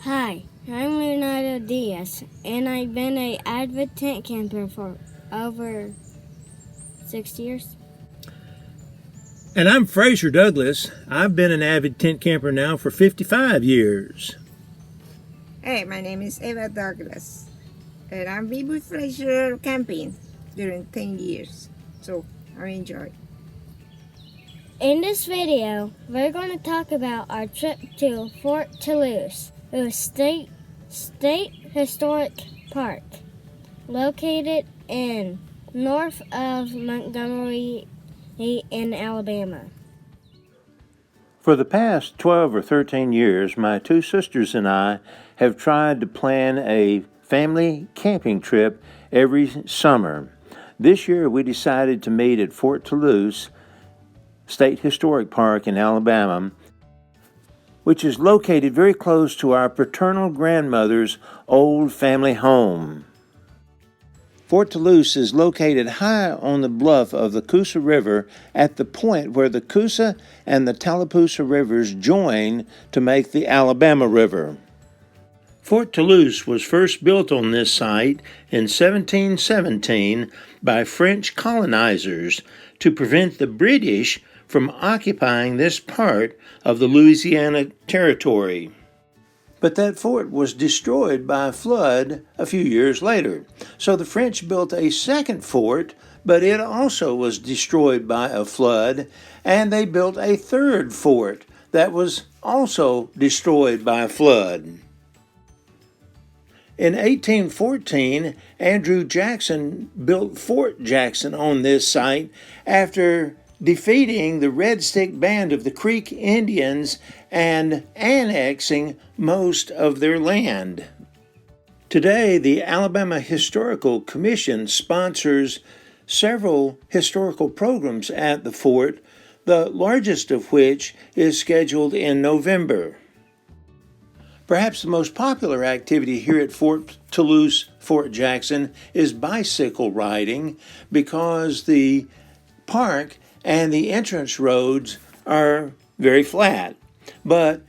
Hi, I'm Leonardo Diaz, and I've been an avid tent camper for over 6 years. And I'm Fraser Douglas. I've been an avid tent camper now for 55 years. Hey, my name is Eva Douglas, and I've been with Fraser camping during 10 years, so I enjoy. In this video, we're going to talk about our trip to Fort Toulouse, a state historic park located in north of Montgomery in Alabama. For the past 12 or 13 years, my two sisters and I have tried to plan a family camping trip every summer. This year we decided to meet at Fort Toulouse State Historic Park in Alabama, which is located very close to our paternal grandmother's old family home. Fort Toulouse is located high on the bluff of the Coosa River at the point where the Coosa and the Tallapoosa rivers join to make the Alabama River. Fort Toulouse was first built on this site in 1717 by French colonizers to prevent the British from occupying this part of the Louisiana Territory. But that fort was destroyed by a flood a few years later. So the French built a second fort, but it also was destroyed by a flood, and they built a third fort that was also destroyed by a flood. In 1814, Andrew Jackson built Fort Jackson on this site after defeating the Red Stick Band of the Creek Indians and annexing most of their land. Today, the Alabama Historical Commission sponsors several historical programs at the fort, the largest of which is scheduled in November. Perhaps the most popular activity here at Fort Toulouse, Fort Jackson, is bicycle riding because the park and the entrance roads are very flat. But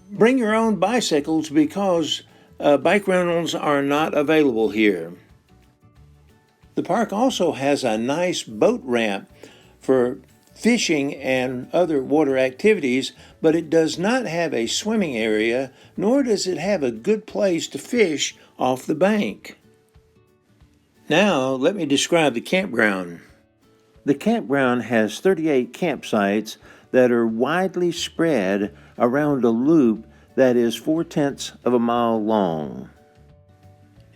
bring your own bicycles because bike rentals are not available here. The park also has a nice boat ramp for fishing and other water activities, but it does not have a swimming area, nor does it have a good place to fish off the bank. Now, let me describe the campground. The campground has 38 campsites that are widely spread around a loop that is 4/10 of a mile long.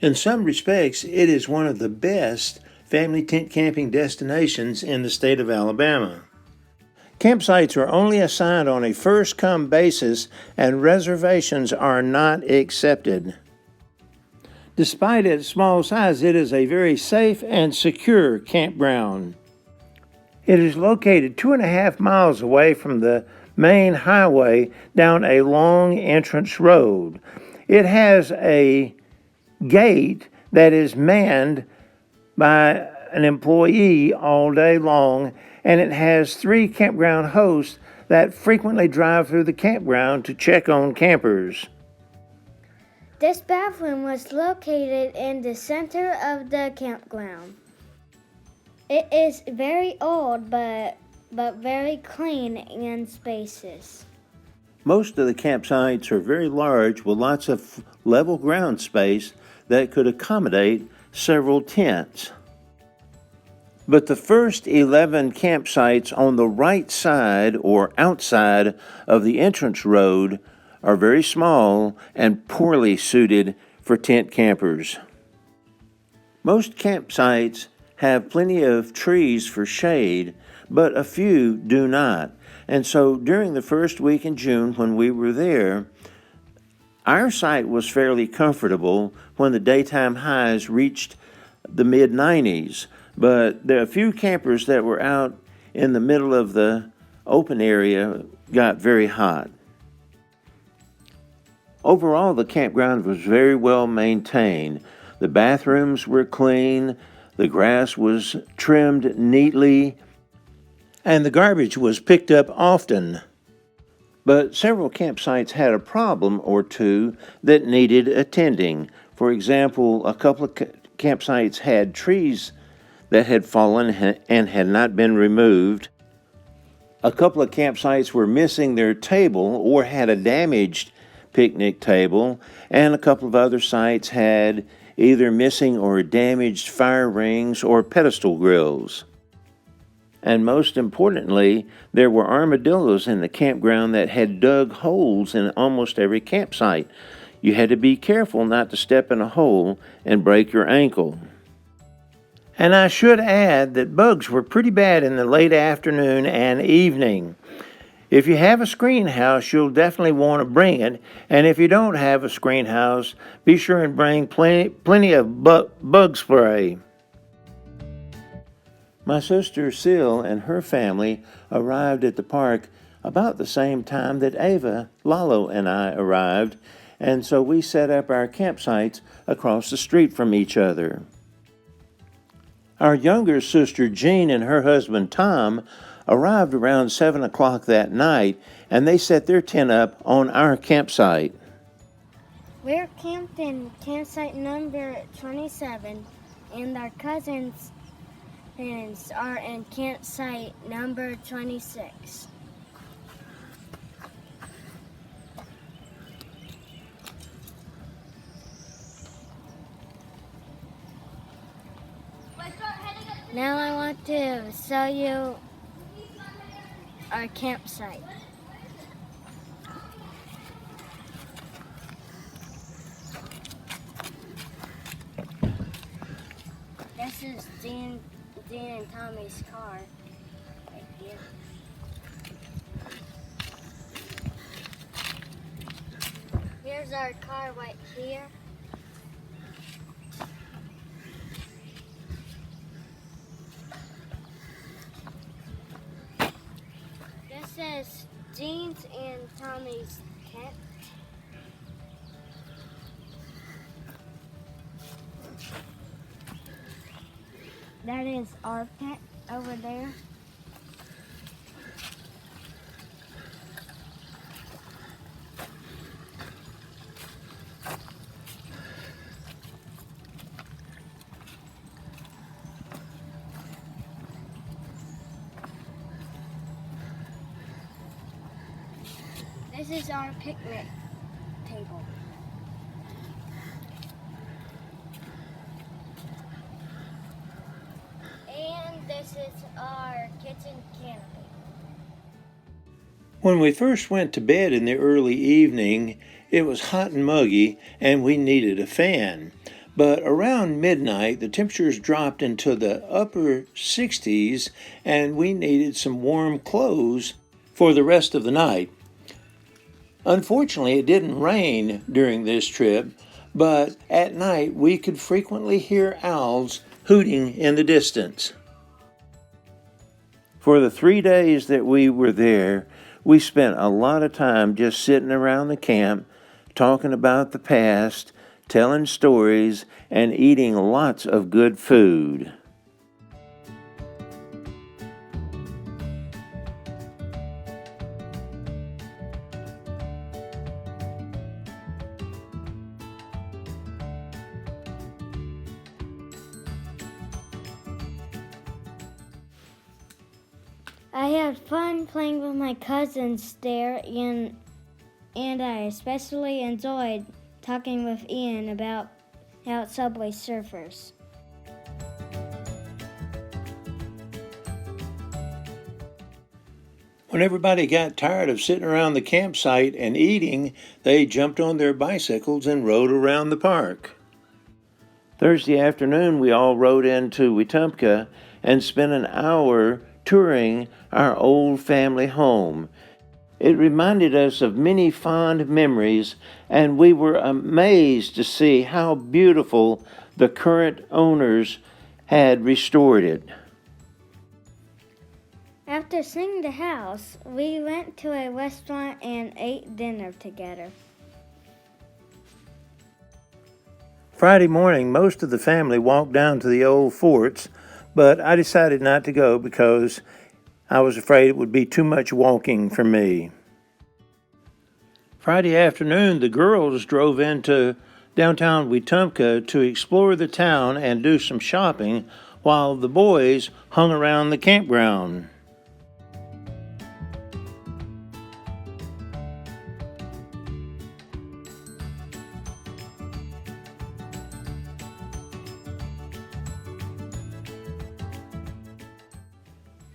In some respects, it is one of the best family tent camping destinations in the state of Alabama. Campsites are only assigned on a first-come basis, and reservations are not accepted. Despite its small size, it is a very safe and secure campground. It is located 2.5 miles away from the main highway down a long entrance road. It has a gate that is manned by an employee all day long, and it has 3 campground hosts that frequently drive through the campground to check on campers. This bathroom was located in the center of the campground. It is very old, but very clean and spacious. Most of the campsites are very large with lots of level ground space that could accommodate several tents. But the first 11 campsites on the right side or outside of the entrance road are very small and poorly suited for tent campers. Most campsites have plenty of trees for shade, but a few do not. And so during the first week in June when we were there, our site was fairly comfortable when the daytime highs reached the mid-90s, but there are a few campers that were out in the middle of the open area got very hot. Overall, the campground was very well maintained. The bathrooms were clean, the grass was trimmed neatly, and the garbage was picked up often. But several campsites had a problem or two that needed attending. For example, a couple of campsites had trees that had fallen and had not been removed. A couple of campsites were missing their table or had a damaged picnic table, and a couple of other sites had either missing or damaged fire rings or pedestal grills. And most importantly, there were armadillos in the campground that had dug holes in almost every campsite. You had to be careful not to step in a hole and break your ankle. And I should add that bugs were pretty bad in the late afternoon and evening. If you have a screen house, you'll definitely want to bring it. And if you don't have a screen house, be sure and bring plenty of bug spray. My sister Sil and her family arrived at the park about the same time that Ava, Lalo, and I arrived, and so we set up our campsites across the street from each other. Our younger sister Jean and her husband Tom arrived around 7 o'clock that night, and they set their tent up on our campsite. We're camped in campsite number 27, and our cousins are in campsite number 26. Now I want to show you our campsite. This is Dean and Tommy's car right here. Here's our car right here. This is Dean's and Tommy's tent. That is our tent over there. This is our picnic table. And this is our kitchen canopy. When we first went to bed in the early evening, it was hot and muggy, and we needed a fan. But around midnight, the temperatures dropped into the upper 60s, and we needed some warm clothes for the rest of the night. Unfortunately, it didn't rain during this trip, but at night we could frequently hear owls hooting in the distance. For the 3 days that we were there, we spent a lot of time just sitting around the camp, talking about the past, telling stories, and eating lots of good food. I had fun playing with my cousins there, and I especially enjoyed talking with Ian about Subway Surfers. When everybody got tired of sitting around the campsite and eating, they jumped on their bicycles and rode around the park. Thursday afternoon, we all rode into Wetumpka and spent an hour touring our old family home. It reminded us of many fond memories, and we were amazed to see how beautiful the current owners had restored it. After seeing the house, we went to a restaurant and ate dinner together. Friday morning, most of the family walked down to the old forts, but I decided not to go because I was afraid it would be too much walking for me. Friday afternoon, the girls drove into downtown Wetumpka to explore the town and do some shopping, while the boys hung around the campground.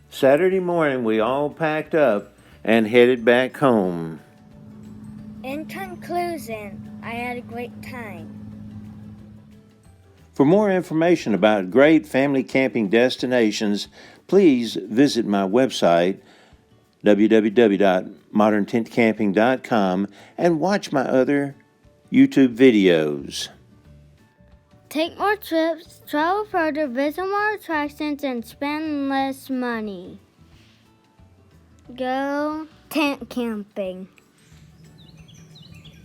Saturday morning, we all packed up and headed back home. In conclusion, I had a great time. For more information about great family camping destinations, please visit my website, www.moderntentcamping.com, and watch my other YouTube videos. Take more trips, travel further, visit more attractions, and spend less money. Go tent camping.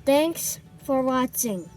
Thanks for watching.